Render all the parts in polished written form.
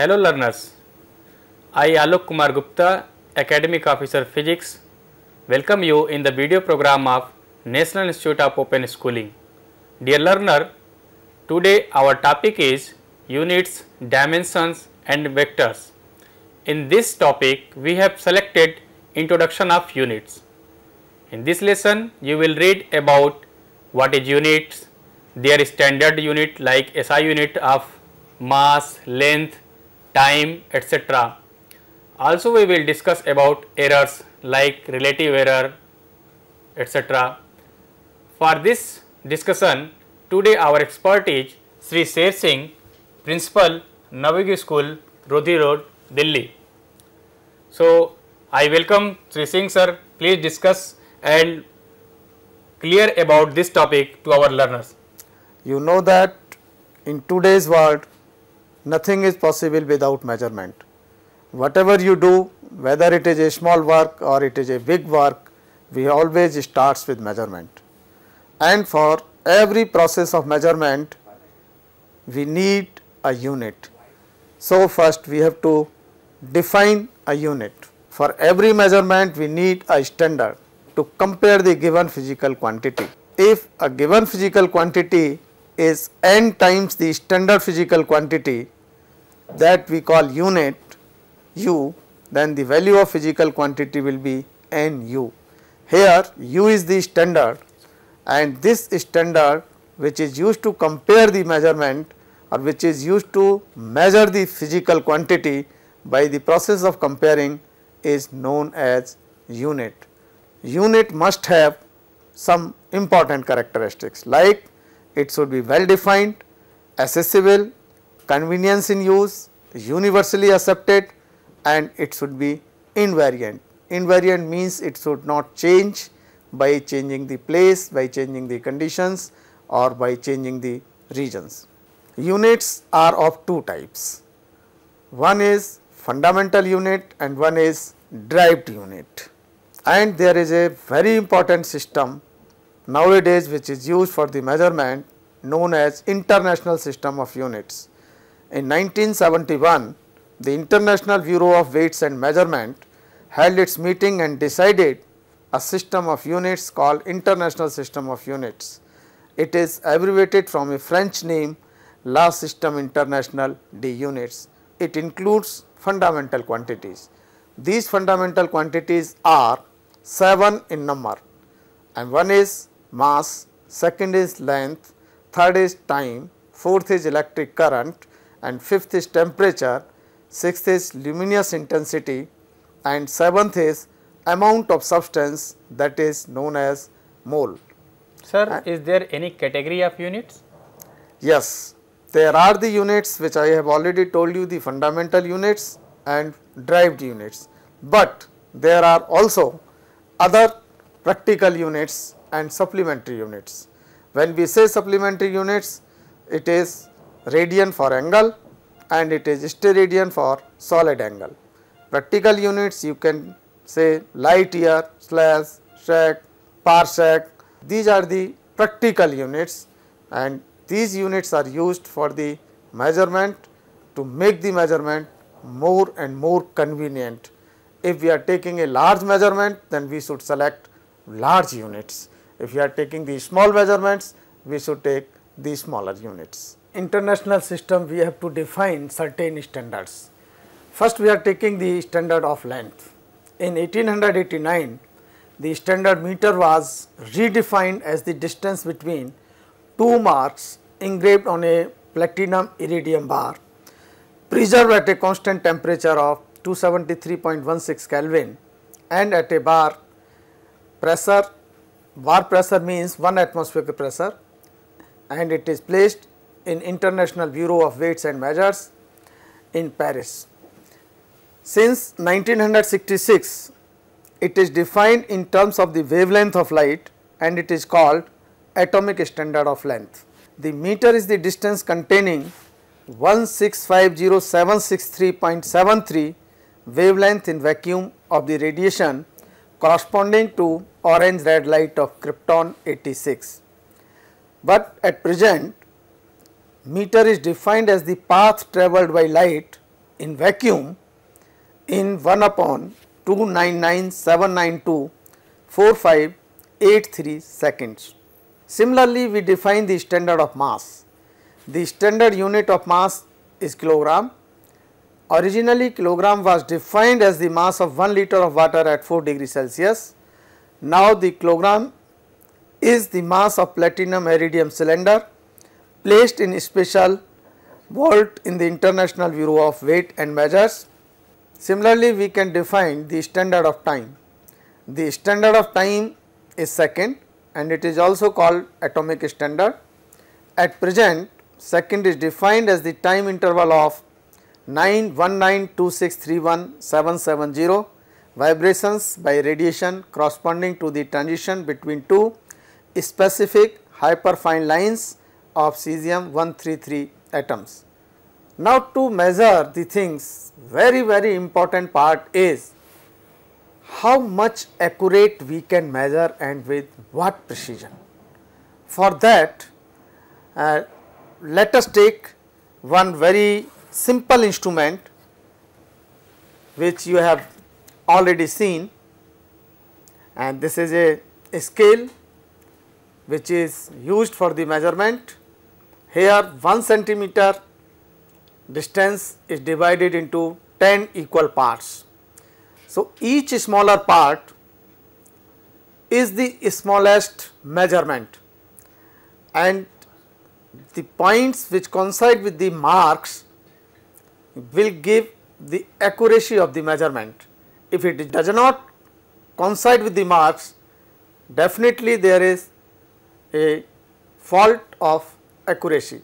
Hello learners, I Alok Kumar Gupta, Academic Officer Physics, welcome you in the video program of National Institute of Open Schooling. Dear learner, today our topic is units, dimensions and vectors. In this topic we have selected introduction of units. In this lesson you will read about what is units, their standard unit like SI unit of mass, length, time, etc. Also we will discuss about errors like relative error, etc. For this discussion, today our expert is Sri Sher Singh, Principal, Navyogi School, Rodhi Road, Delhi. So I welcome Sri Singh sir, please discuss and clear about this topic to our learners. You know that in today's world nothing is possible without measurement. Whatever you do, whether it is a small work or it is a big work, we always starts with measurement. And for every process of measurement, we need a unit. So first we have to define a unit. For every measurement, we need a standard to compare the given physical quantity. If a given physical quantity is n times the standard physical quantity that we call unit u, then the value of physical quantity will be nu. Here u is the standard and this standard which is used to compare the measurement or which is used to measure the physical quantity by the process of comparing is known as unit. Unit must have some important characteristics like it should be well defined, accessible, convenience in use, universally accepted and it should be invariant. Invariant means it should not change by changing the place, by changing the conditions or by changing the regions. Units are of two types. One is fundamental unit and one is derived unit. And there is a very important system nowadays which is used for the measurement known as International System of Units. In 1971, the International Bureau of Weights and Measurement held its meeting and decided a system of units called International System of Units. It is abbreviated from a French name La Système International des Units. It includes fundamental quantities. These fundamental quantities are 7 in number and one is mass, second is length, third is time, fourth is electric current and fifth is temperature, sixth is luminous intensity and seventh is amount of substance that is known as mole. Sir, is there any category of units? Yes, there are the units which I have already told you, the fundamental units and derived units, but there are also other practical units and supplementary units. When we say supplementary units, it is radian for angle and it is steradian for solid angle. Practical units you can say light year, slash, sec, parsec. These are the practical units and these units are used for the measurement to make the measurement more and more convenient. If we are taking a large measurement, then we should select large units. If we are taking the small measurements, we should take the smaller units. International system, we have to define certain standards. First, we are taking the standard of length. In 1889, the standard meter was redefined as the distance between two marks engraved on a platinum iridium bar, preserved at a constant temperature of 273.16 Kelvin and at a bar pressure. Bar pressure means 1 atmospheric pressure and it is placed in International Bureau of Weights and Measures in Paris. Since 1966, it is defined in terms of the wavelength of light and it is called atomic standard of length. The meter is the distance containing 1650763.73 wavelength in vacuum of the radiation corresponding to orange red light of krypton 86. But at present meter is defined as the path travelled by light in vacuum in 1 upon 299,792,4583 seconds. Similarly, we define the standard of mass. The standard unit of mass is kilogram. Originally, kilogram was defined as the mass of 1 liter of water at 4 degrees Celsius. Now, the kilogram is the mass of platinum iridium cylinder placed in special vault in the International Bureau of Weight and Measures. Similarly, we can define the standard of time. The standard of time is second and it is also called atomic standard. At present, second is defined as the time interval of 9192631,770 vibrations by radiation corresponding to the transition between two specific hyperfine lines of cesium-133 atoms. Now, to measure the things, very important part is how much accurate we can measure and with what precision. For that, let us take one very simple instrument which you have already seen, and this is a scale which is used for the measurement. Here 1 centimeter distance is divided into 10 equal parts. So, each smaller part is the smallest measurement, and the points which coincide with the marks will give the accuracy of the measurement. If it does not coincide with the marks, definitely there is a fault of accuracy.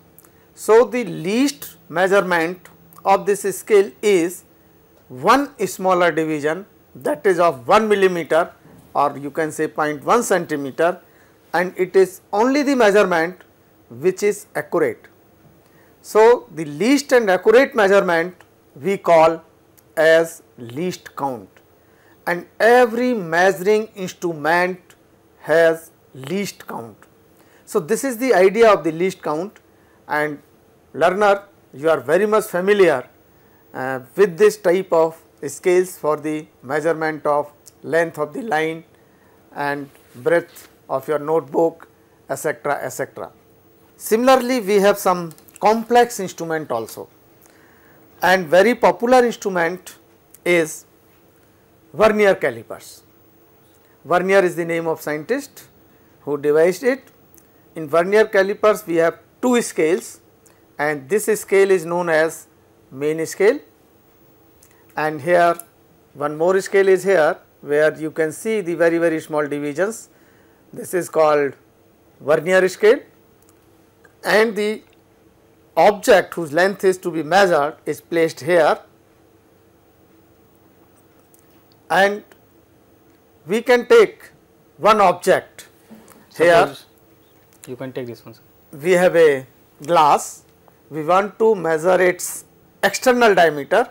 So, the least measurement of this scale is one smaller division, that is of 1 millimeter, or you can say 0.1 centimeter, and it is only the measurement which is accurate. So, the least and accurate measurement we call as least count, and every measuring instrument has least count. So, this is the idea of the least count, and learner, you are very much familiar with this type of scales for the measurement of length of the line and breadth of your notebook, etc., etc. Similarly, we have some complex instrument also, and very popular instrument is vernier calipers. Vernier is the name of scientist who devised it. In vernier calipers, we have two scales, and this scale is known as main scale, and here one more scale is here where you can see the very small divisions. This is called vernier scale, and the object whose length is to be measured is placed here, and we can take one object. Here you can take this one, sir. We have a glass, we want to measure its external diameter,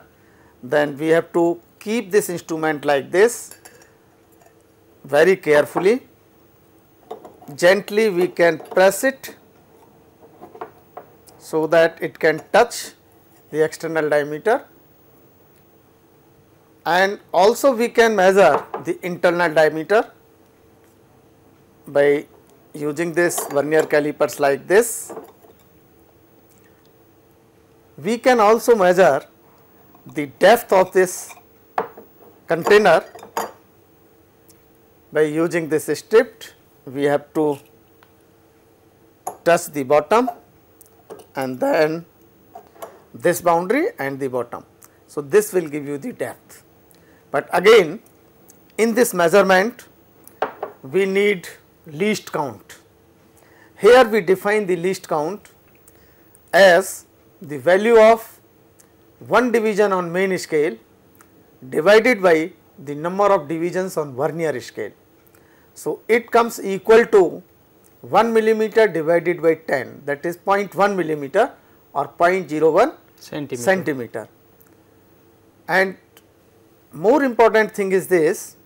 then we have to keep this instrument like this very carefully. Gently we can press it so that it can touch the external diameter, and also we can measure the internal diameter by using this vernier calipers like this. We can also measure the depth of this container by using this strip. We have to touch the bottom and then this boundary and the bottom. So, this will give you the depth, but again in this measurement we need least count. Here we define the least count as the value of one division on main scale divided by the number of divisions on vernier scale. So, it comes equal to 1 millimeter divided by 10, that is 0.1 millimeter or 0.01 centimeter. And more important thing is this,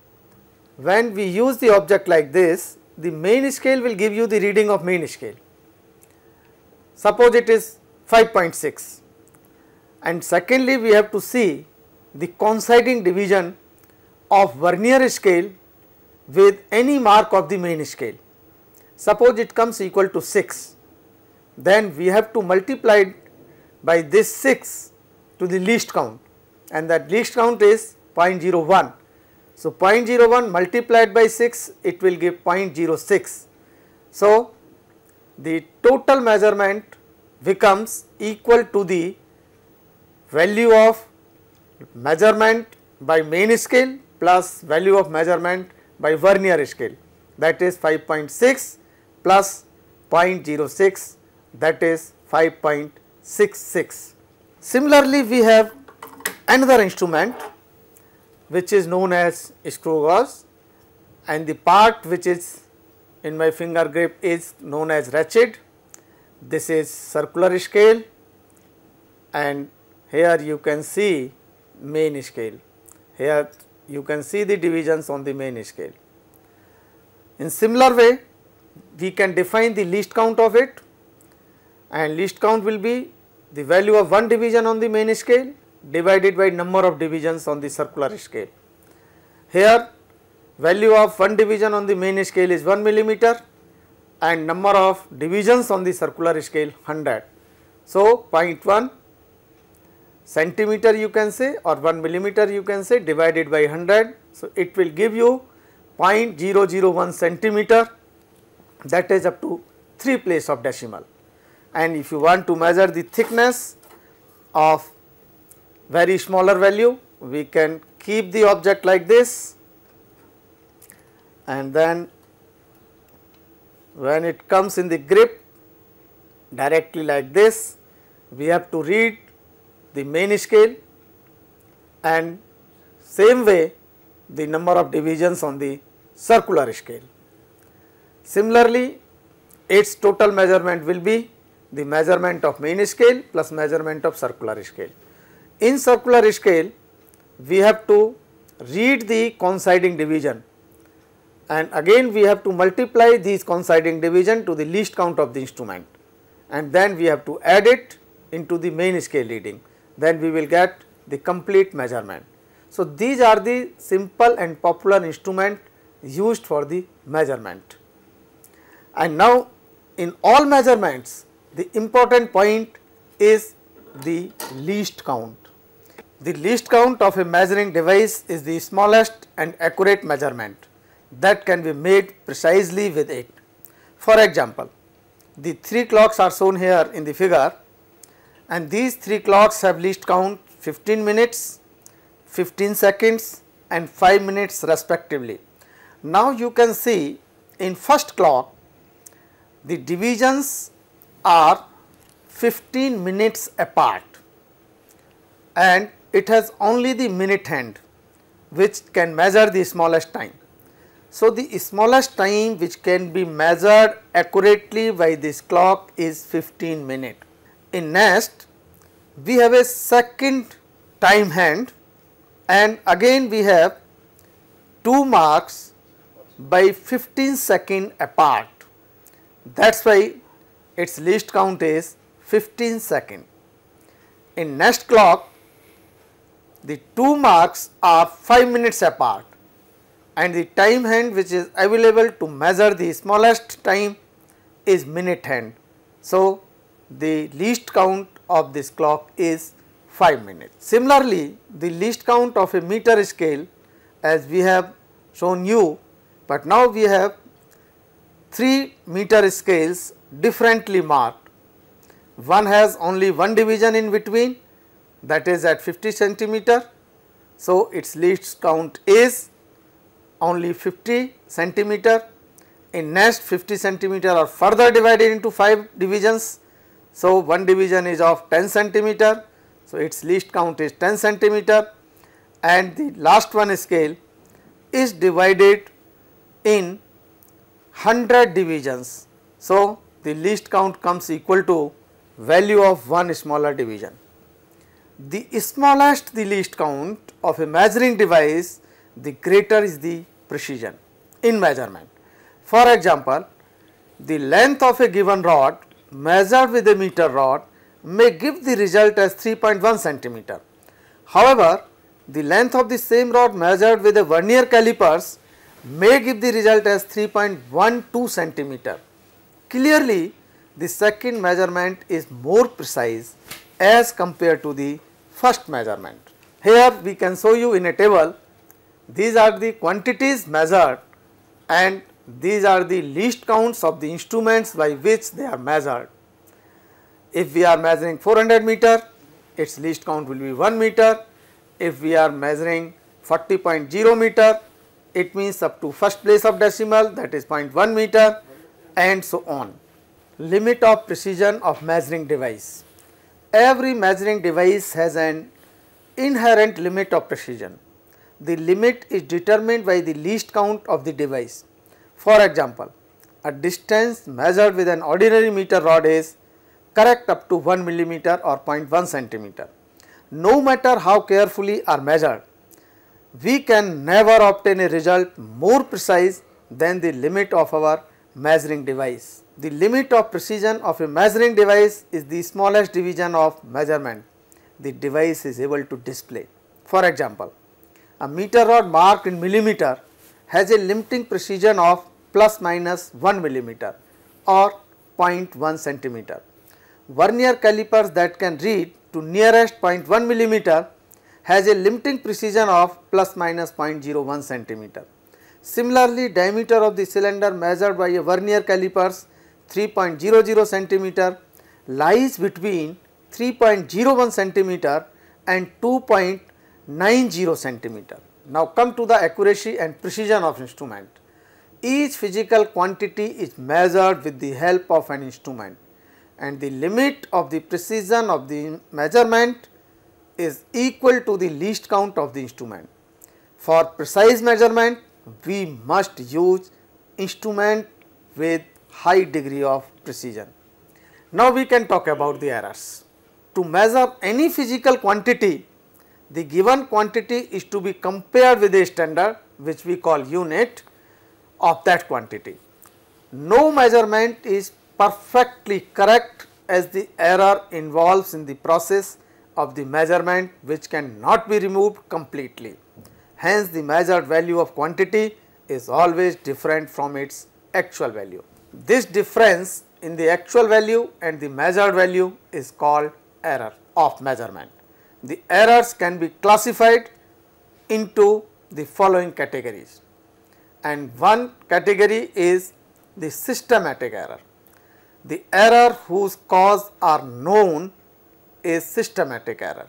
when we use the object like this, the main scale will give you the reading of main scale. Suppose it is 5.6 And secondly, we have to see the coinciding division of vernier scale with any mark of the main scale. Suppose it comes equal to 6, then we have to multiply it by this 6 to the least count, and that least count is 0.01. So, 0.01 multiplied by 6, it will give 0.06. So, the total measurement becomes equal to the value of measurement by main scale plus value of measurement by vernier scale, that is 5.6 plus 0.06, that is 5.66. Similarly, we have another instrument which is known as screw gauge, and the part which is in my finger grip is known as ratchet. This is circular scale, and here you can see main scale. Here you can see the divisions on the main scale. In similar way, we can define the least count of it, and least count will be the value of one division on the main scale divided by number of divisions on the circular scale. Here value of one division on the main scale is 1 millimeter and number of divisions on the circular scale 100. So, 0.1 centimeter you can say, or 1 millimeter you can say, divided by 100. So, it will give you 0.001 centimeter, that is up to 3 place of decimal. And if you want to measure the thickness of very smaller value, we can keep the object like this, and then when it comes in the grip directly like this, we have to read the main scale, and same way the number of divisions on the circular scale. Similarly, its total measurement will be the measurement of main scale plus measurement of circular scale. In circular scale, we have to read the coinciding division, and again we have to multiply these coinciding division to the least count of the instrument, and then we have to add it into the main scale reading, then we will get the complete measurement. So, these are the simple and popular instrument used for the measurement. And now, in all measurements, the important point is the least count. The least count of a measuring device is the smallest and accurate measurement that can be made precisely with it. For example, the 3 clocks are shown here in the figure, and these 3 clocks have least count 15 minutes, 15 seconds and 5 minutes respectively. Now, you can see in first clock the divisions are 15 minutes apart, and it has only the minute hand which can measure the smallest time. So, the smallest time which can be measured accurately by this clock is 15 minutes. In next, we have a second time hand, and again we have 2 marks by 15 seconds apart. That is why its least count is 15 seconds. In next clock, the 2 marks are 5 minutes apart, and the time hand which is available to measure the smallest time is minute hand. So, the least count of this clock is 5 minutes. Similarly, the least count of a meter scale, as we have shown you, but now we have 3 meter scales differently marked. One has only one division in between, that is at 50 centimeter. So, its least count is only 50 centimeter. In next 50 centimeter are further divided into 5 divisions. So, one division is of 10 centimeter. So, its least count is 10 centimeter, and the last one scale is divided in 100 divisions. So, the least count comes equal to value of one smaller division. The smallest the least count of a measuring device, the greater is the precision in measurement. For example, the length of a given rod measured with a meter rod may give the result as 3.1 centimeter. However, the length of the same rod measured with a vernier calipers may give the result as 3.12 centimeter. Clearly, the second measurement is more precise as compared to the first measurement. Here we can show you in a table, these are the quantities measured and these are the least counts of the instruments by which they are measured. If we are measuring 400 meter, its least count will be 1 meter. If we are measuring 40.0 meter, it means up to first place of decimal, that is 0.1 meter, and so on. Limit of precision of measuring device. Every measuring device has an inherent limit of precision. The limit is determined by the least count of the device. For example, a distance measured with an ordinary meter rod is correct up to 1 millimeter or 0.1 centimeter. No matter how carefully are measured, we can never obtain a result more precise than the limit of our measuring device. The limit of precision of a measuring device is the smallest division of measurement the device is able to display. For example, a meter rod marked in millimeter has a limiting precision of plus minus 1 millimeter or 0.1 centimeter. Vernier calipers that can read to nearest 0.1 millimeter has a limiting precision of plus minus 0.01 centimeter. Similarly, diameter of the cylinder measured by a vernier calipers 3.00 centimeter lies between 3.01 centimeter and 2.90 centimeter. Now come to the accuracy and precision of instrument. Each physical quantity is measured with the help of an instrument, and the limit of the precision of the measurement is equal to the least count of the instrument. For precise measurement, we must use instrument with high degree of precision. Now we can talk about the errors. To measure any physical quantity, the given quantity is to be compared with a standard which we call unit of that quantity. No measurement is perfectly correct as the error involves in the process of the measurement which cannot be removed completely. Hence, the measured value of quantity is always different from its actual value. This difference in the actual value and the measured value is called error of measurement. The errors can be classified into the following categories, and one category is the systematic error. The error whose cause are known is systematic error.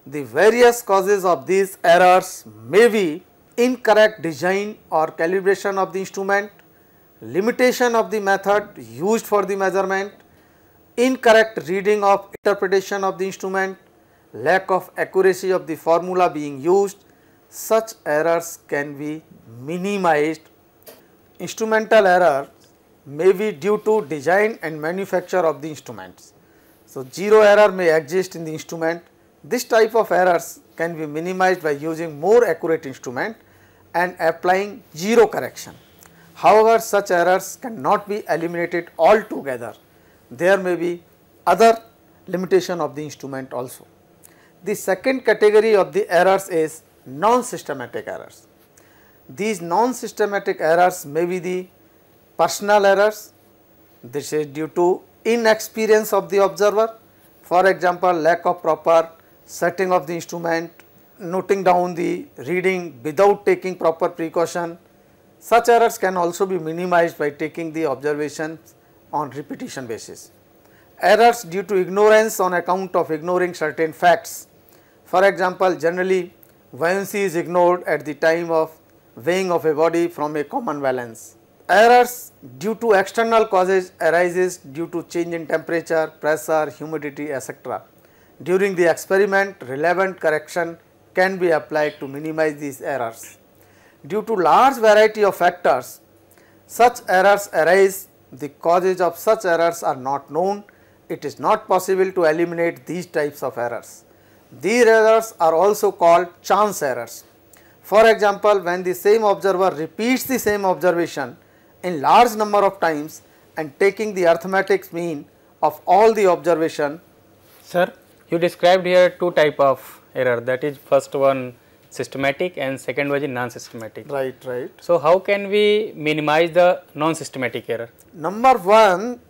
The various causes of these errors may be incorrect design or calibration of the instrument, limitation of the method used for the measurement, incorrect reading of interpretation of the instrument, lack of accuracy of the formula being used. Such errors can be minimized. Instrumental error may be due to design and manufacture of the instruments. So, zero error may exist in the instrument. This type of errors can be minimized by using more accurate instrument and applying zero correction. However, such errors cannot be eliminated altogether. There may be other limitation of the instrument also. The second category of the errors is non-systematic errors. These non-systematic errors may be the personal errors. This is due to inexperience of the observer. For example, lack of proper setting of the instrument, noting down the reading without taking proper precaution. Such errors can also be minimized by taking the observations on repetition basis. Errors due to ignorance on account of ignoring certain facts. For example, generally buoyancy is ignored at the time of weighing of a body from a common balance. Errors due to external causes arises due to change in temperature, pressure, humidity, etc. During the experiment, relevant correction can be applied to minimize these errors. Due to large variety of factors, such errors arise. The causes of such errors are not known. It is not possible to eliminate these types of errors. These errors are also called chance errors. For example, when the same observer repeats the same observation in large number of times and taking the arithmetic mean of all the observation, Sir, you described here two type of error, that is first one systematic and second was non-systematic. Right, right. So, how can we minimize the non-systematic error? Number one,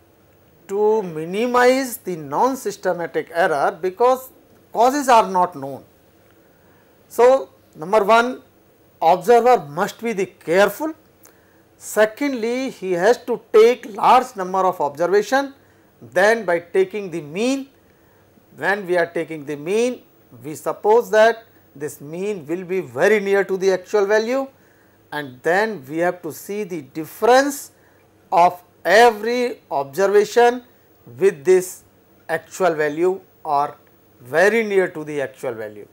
to minimize the non-systematic error, because causes are not known. So, number one, observer must be the careful. Secondly, he has to take large number of observation, then by taking the mean, when we are taking the mean, we suppose that this mean will be very near to the actual value, and then we have to see the difference of every observation with this actual value or very near to the actual value,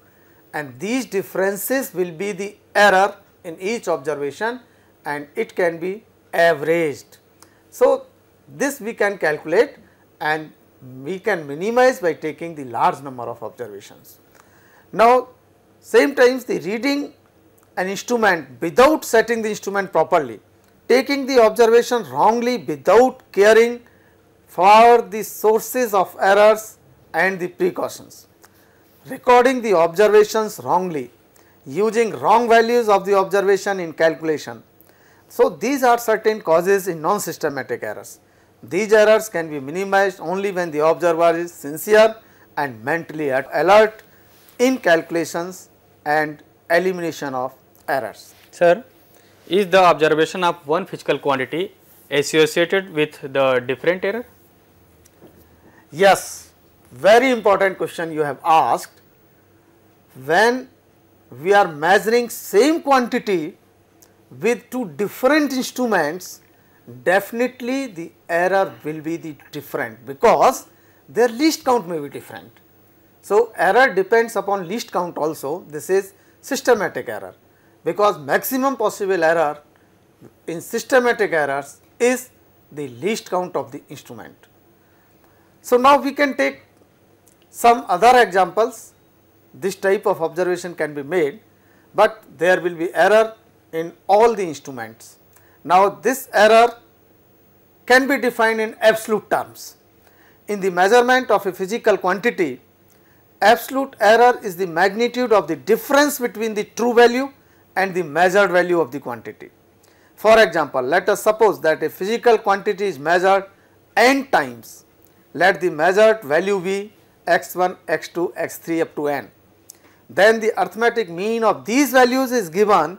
and these differences will be the error in each observation and it can be averaged. So, this we can calculate and we can minimize by taking the large number of observations. Now, same times the reading an instrument without setting the instrument properly, taking the observation wrongly without caring for the sources of errors and the precautions, recording the observations wrongly, using wrong values of the observation in calculation. So, these are certain causes in non-systematic errors. These errors can be minimized only when the observer is sincere and mentally alert in calculations and elimination of errors. Sir, is the observation of one physical quantity associated with the different error? Yes, very important question you have asked. When we are measuring same quantity with two different instruments, definitely the error will be the different, because their least count may be different. So, error depends upon least count also. This is systematic error, because maximum possible error in systematic errors is the least count of the instrument. So, now we can take some other examples. This type of observation can be made, but there will be error in all the instruments. Now, this error can be defined in absolute terms. In the measurement of a physical quantity, absolute error is the magnitude of the difference between the true value and the measured value of the quantity. For example, let us suppose that a physical quantity is measured n times. Let the measured value be x1, x2, x3 up to n. Then the arithmetic mean of these values is given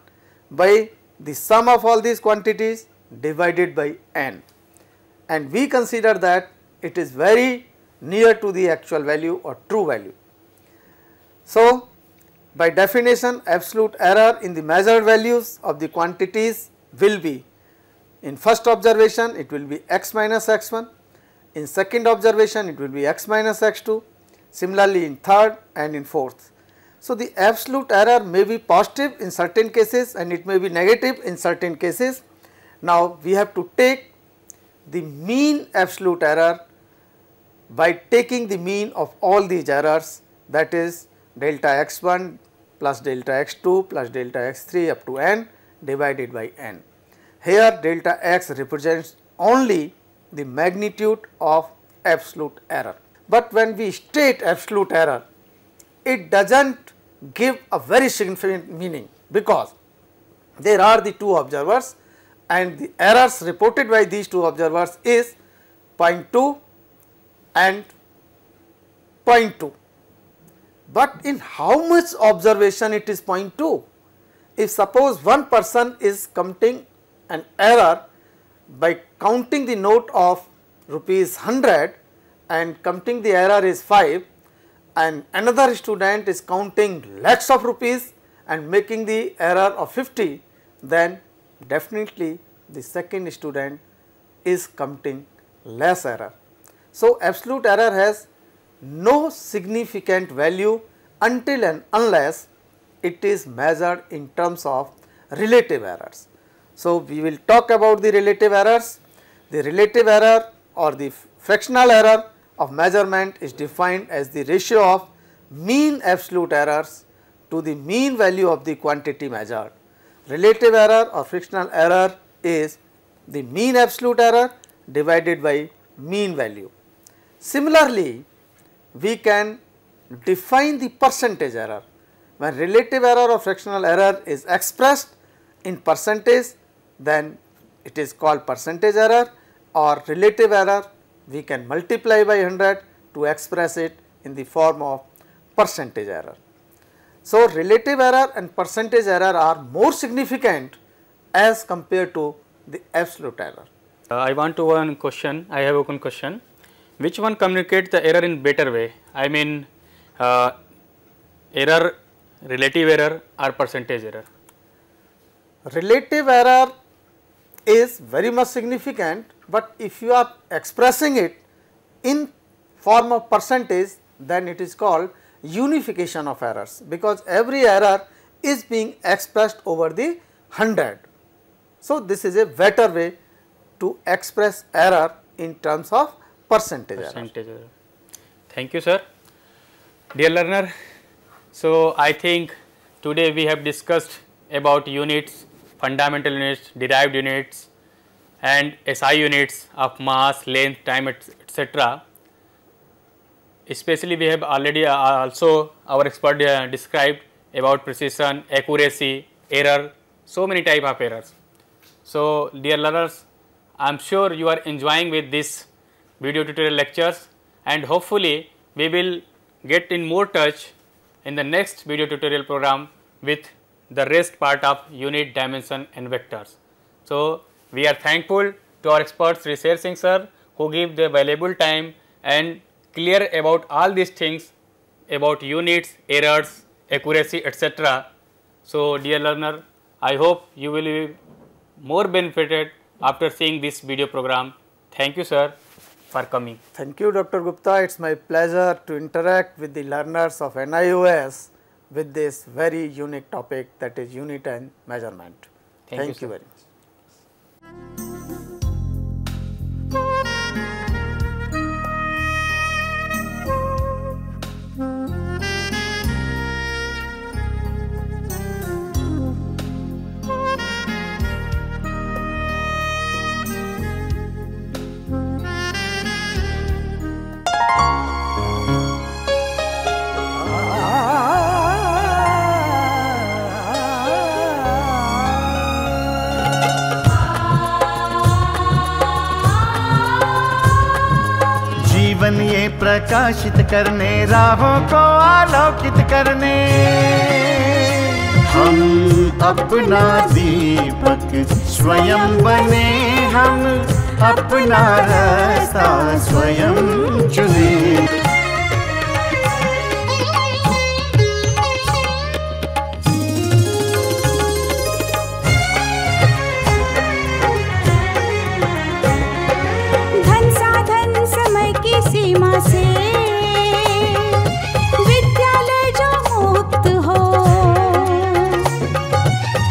by the sum of all these quantities divided by n, and we consider that it is very near to the actual value or true value. So, by definition, absolute error in the measured values of the quantities will be, in first observation it will be x minus x1, in second observation it will be x minus x2, similarly in third and in fourth. So, the absolute error may be positive in certain cases and it may be negative in certain cases. Now, we have to take the mean absolute error by taking the mean of all these errors, that is delta x1 plus delta x2 plus delta x3 up to n divided by n. Here delta x represents only the magnitude of absolute error. But when we state absolute error, it does not give a very significant meaning, because there are the two observers and the errors reported by these two observers is 0.2 and 0.2. But in how much observation it is 0.2? If suppose one person is committing an error by counting the note of rupees 100 and counting the error is 5, and another student is counting lakhs of rupees and making the error of 50, then definitely the second student is committing less error. So, absolute error has no significant value until and unless it is measured in terms of relative errors. So, we will talk about the relative errors. The relative error or the fractional error of measurement is defined as the ratio of mean absolute errors to the mean value of the quantity measured. Relative error or fractional error is the mean absolute error divided by mean value. Similarly, we can define the percentage error. When relative error or fractional error is expressed in percentage, then it is called percentage error, or relative error we can multiply by 100 to express it in the form of percentage error. So, relative error and percentage error are more significant as compared to the absolute error. I want to one question. I have one question. Which one communicates the error in better way? I mean, error, relative error or percentage error? Relative error is very much significant, but if you are expressing it in form of percentage, then it is called unification of errors, because every error is being expressed over the 100. So, this is a better way to express error in terms of percentage error. Thank you, sir. Dear learner, so I think today we have discussed about units, fundamental units, derived units and SI units of mass, length, time, etc. Especially we have already also our expert described about precision, accuracy, error, so many type of errors. So, dear learners, I am sure you are enjoying with this video tutorial lectures, and hopefully we will get in more touch in the next video tutorial program with the rest part of unit, dimension and vectors. So, we are thankful to our experts Sri Singh sir, who give their valuable time and clear about all these things about units, errors, accuracy, etc. So, dear learner, I hope you will be more benefited after seeing this video program. Thank you, sir, for coming. Thank you, Dr. Gupta. It is my pleasure to interact with the learners of NIOS with this very unique topic, that is unit and measurement. Thank you very much. जीवन ये प्रकाशित करने, राहों को आलोकित करने, हम अपना दीपक स्वयं बने, हम अपना रास्ता स्वयं चुने। सीमा से विद्यालय जो मुक्त हो,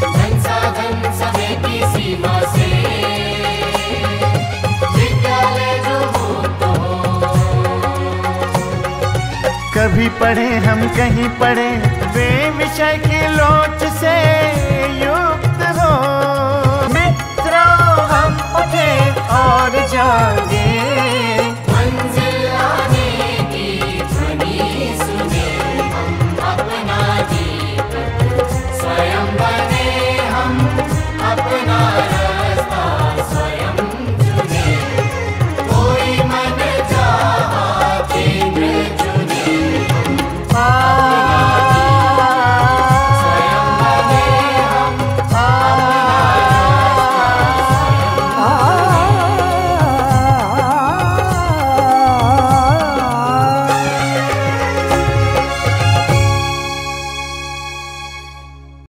धन साधन समय की सीमा से विद्यालय जो मुक्त हो। कभी पढ़े हम कहीं पढ़े वे विषय